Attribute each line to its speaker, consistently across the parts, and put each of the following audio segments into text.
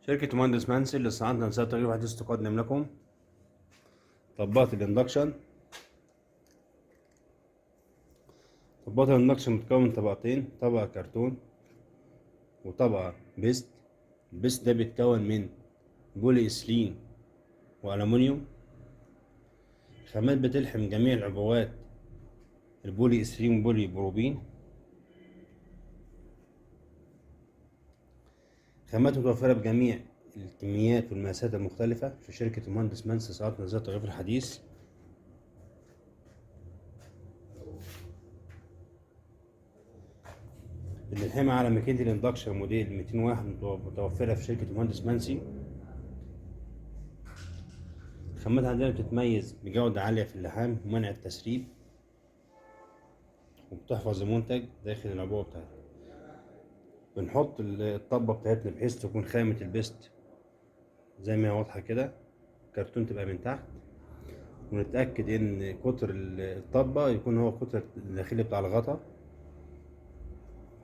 Speaker 1: شركة مهندس منسي لصناعة نسيج تغيير حديث تقدم لكم طباخ الاندكشن. طباخ الاندكشن متكون من طبقتين، طبقة كرتون وطبقة بيست. البيست ده بيتكون من بولي إيثيلين وألمونيوم. خامات بتلحم جميع العبوات، البولي إيثيلين وبولي بروبين. خامات متوفرة بجميع الكميات والمقاسات المختلفة في شركة المهندس منسي لصناعة نسيج تغيير الحديث. بنلحمها على ماكينة الاندكشن موديل 201 متوفرة في شركة المهندس منسي. الخامات عندنا بتتميز بجودة عالية في اللحام ومنع التسريب، وبتحفظ المنتج داخل العبوة بتاعتها. بنحط الطبة بتاعتنا بحيث تكون خامة البيست زي ما هي واضحة كده، الكرتون تبقى من تحت، ونتأكد إن قطر الطبة يكون هو قطر الداخلي بتاع الغطا.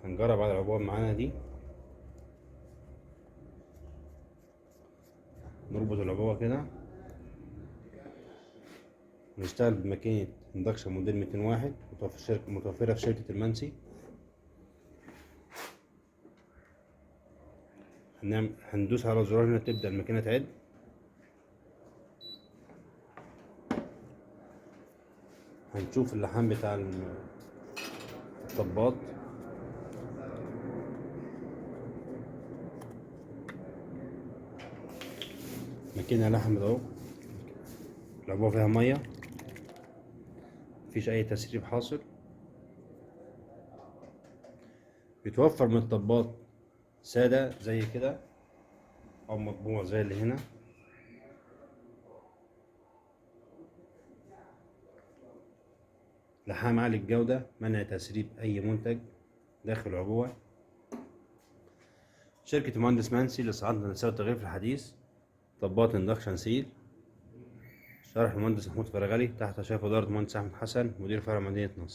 Speaker 1: هنجرب على العبوة معانا دي. نربط العبوة كده ونشتغل بماكينة اندكشن موديل 201 متوفرة في شركة المنسي. هندوس على زرار هنا تبدأ الماكينة تعد. هنشوف اللحام بتاع الطباط. ماكينة لحمت اهو، العبوة فيها مية، مفيش أي تسريب حاصل. بيتوفر من الطباط سادة زي كده أو مطبوع زي اللي هنا. لحام عالي الجودة، منع تسريب أي منتج داخل العبوة. شركة مهندس منسي لصناعة نسيج تغيير في الحديث. طباط اندكشن سيل. شرح المهندس محمود فرغلي، تحت إشراف إدارة المهندس أحمد حسن، مدير فرع مدينة نصر.